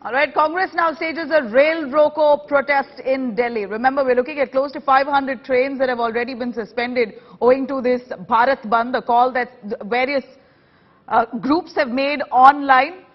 All right, Congress now stages a rail roko protest in Delhi. Remember, we're looking at close to 500 trains that have already been suspended owing to this Bharat Bandh, a call that various groups have made online.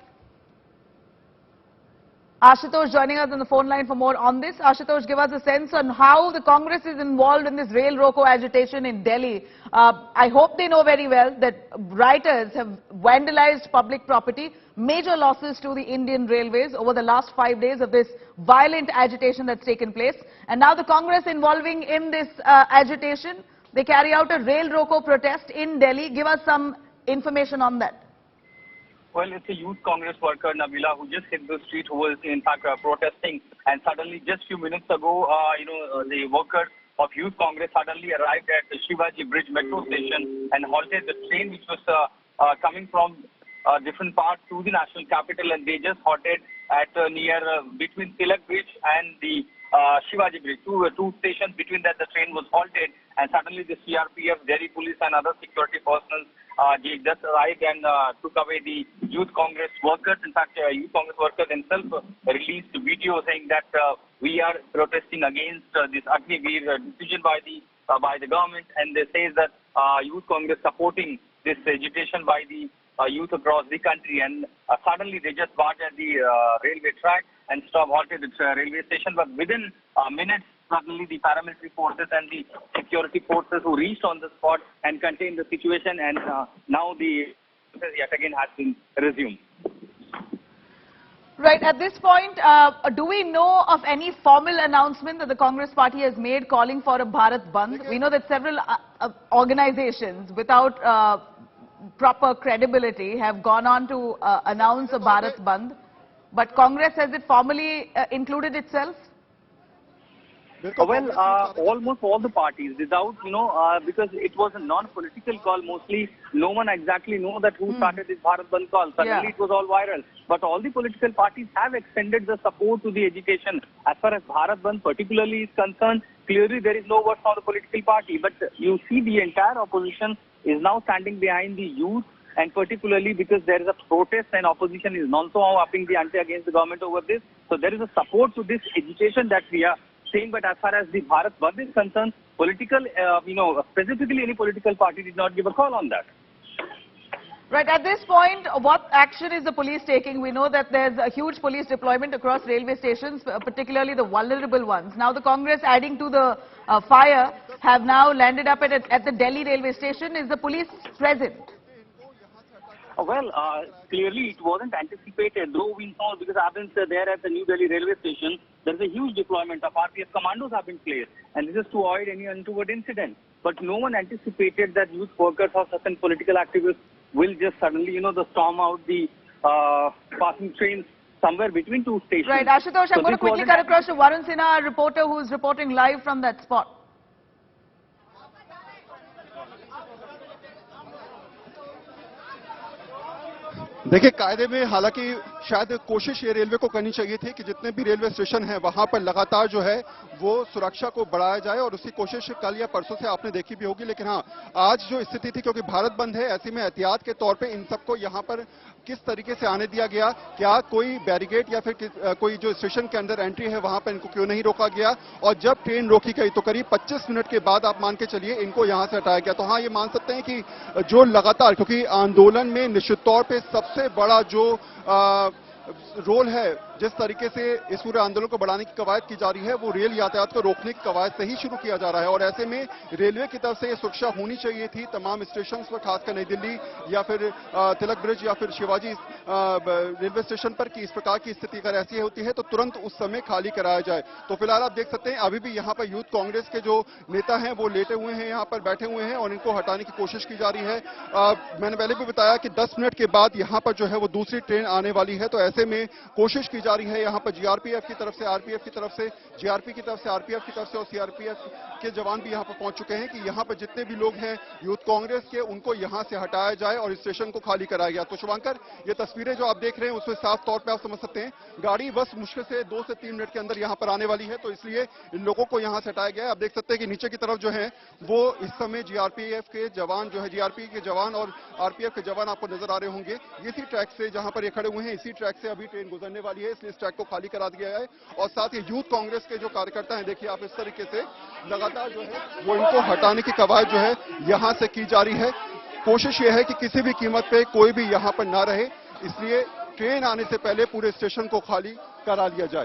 Ashutosh joining us on the phone line for more on this. Ashutosh, give us a sense on how the Congress is involved in this rail roko agitation in Delhi. I hope they know very well that rioters have vandalized public property, major losses to the Indian Railways over the last 5 days of this violent agitation that's taken place. And now the Congress involving in this agitation, they carry out a rail roko protest in Delhi. Give us some information on that. Well, it's a youth Congress worker, Nabila, who just hit the street, who was in fact protesting. And suddenly, just few minutes ago, the workers of youth Congress suddenly arrived at the Shivaji Bridge metro station and halted the train which was coming from different parts to the national capital. And they just halted at near between Tilak Bridge and the Shivaji Bridge. Two stations between that the train was halted. And suddenly the CrPF, Delhi police and other security personnel they just arrived and took away the youth Congress workers. In fact, youth Congress workers themselves released a video saying that we are protesting against this Agneepath decision by the government, and they say that youth Congress supporting this agitation by the youth across the country. And suddenly they just barged at the railway track and halted the railway station. But within minutes, suddenly the paramilitary forces and the security forces who reached on the spot and contained the situation, and now the yet again has been resumed. Right. At this point, do we know of any formal announcement that the Congress party has made calling for a Bharat Bandh? We know that several organizations without proper credibility have gone on to announce a Bharat Bandh, but Congress, has it formally included itself? Well, almost all the parties, without, because it was a non-political call mostly, no one exactly know that who started this Bharat Bandh call. Suddenly it was all viral. But all the political parties have extended the support to the agitation. As far as Bharat Bandh particularly is concerned, clearly there is no word from the political party. But you see the entire opposition is now standing behind the youth, and particularly because there is a protest and opposition is also upping the ante against the government over this. So there is a support to this agitation that we are saying. But as far as the Bharat Bandh is concerned, political, specifically any political party did not give a call on that. Right. At this point, what action is the police taking? We know that there's a huge police deployment across railway stations, particularly the vulnerable ones. Now the Congress, adding to the fire, have now landed up at the Delhi railway station. Is the police present? Well, clearly it wasn't anticipated, though we saw, because I've been there at the New Delhi railway station, there's a huge deployment of RPF commandos have been placed, and this is to avoid any untoward incident. But no one anticipated that youth workers or certain political activists will just suddenly, storm out the passing trains somewhere between two stations. Right, Ashutosh, I'm going to quickly cut across to Varun Sinha, our reporter who's reporting live from that spot. देखिए, कायदे में हालांकि शायद कोशिश ये railway को करनी चाहिए थी कि जितने भी रेलवे स्टेशन हैं वहां पर लगातार जो है वो सुरक्षा को बढ़ाया जाए, और उसकी कोशिश कल या परसों से आपने देखी भी होगी। लेकिन हाँ, आज जो स्थिति थी, क्योंकि भारत बंद है, ऐसे में एहतियात के तौर पे इन सबको यहां पर किस तरीके से आने दिया गया, क्या कोई बैरिकेड या फिर कोई जो स्टेशन के अंदर एंट्री है वहां पर इनको क्यों नहीं रोका गया, और जब ट्रेन रोकी गई तो करीब 25 मिनट के बाद आप मान के चलिए इनको यहां से हटाया गया। तो हाँ, ये मान सकते हैं कि जो लगातार, क्योंकि आंदोलन में निश्चित तौर पर सबसे बड़ा जो रोल है, जिस तरीके से इस पूरे आंदोलन को बढ़ाने की कवायद की जा रही है, वो रेल यातायात को रोकने की कवायद से ही शुरू किया जा रहा है। और ऐसे में रेलवे की तरफ से ये सुरक्षा होनी चाहिए थी तमाम स्टेशन पर, खासकर नई दिल्ली या फिर तिलक ब्रिज या फिर शिवाजी रेलवे स्टेशन पर, कि इस प्रकार की स्थिति अगर ऐसी होती है तो तुरंत उस समय खाली कराया जाए। तो फिलहाल आप देख सकते हैं अभी भी यहाँ पर यूथ कांग्रेस के जो नेता हैं वो लेटे हुए हैं, यहाँ पर बैठे हुए हैं, और इनको हटाने की कोशिश की जा रही है। मैंने पहले भी बताया कि 10 मिनट के बाद यहाँ पर जो है वो दूसरी ट्रेन आने वाली है। तो ऐसे में कोशिश की जा रही है यहाँ पर जीआरपीएफ की तरफ से, आरपीएफ की तरफ से, जीआरपी की तरफ से, आरपीएफ की तरफ से, और सीआरपीएफ के जवान भी यहाँ पर पहुंच चुके हैं कि यहाँ पर जितने भी लोग हैं यूथ कांग्रेस के, उनको यहाँ से हटाया जाए और स्टेशन को खाली कराया गया। तो शुभांकर, ये तस्वीरें जो आप देख रहे हैं उसमें साफ तौर पर आप समझ सकते हैं गाड़ी बस मुश्किल से 2 से 3 मिनट के अंदर यहाँ पर आने वाली है। तो इसलिए इन लोगों को यहाँ से हटाया गया है। आप देख सकते हैं कि नीचे की तरफ जो है वो इस समय जीआरपीएफ के जवान जो है, जीआरपी के जवान और आरपीएफ के जवान आपको नजर आ रहे होंगे। इसी ट्रैक से जहां पर ये खड़े हुए हैं, इसी ट्रैक से अभी ट्रेन गुजरने वाली है, इसलिए इस ट्रैक को खाली करा दिया है। और साथ ही यूथ कांग्रेस के जो कार्यकर्ता हैं, देखिए आप इस तरीके से लगातार जो है वो इनको हटाने की कवायद जो है यहां से की जा रही है। कोशिश ये है कि किसी भी कीमत पे कोई भी यहां पर ना रहे, इसलिए ट्रेन आने से पहले पूरे स्टेशन को खाली करा लिया जाए।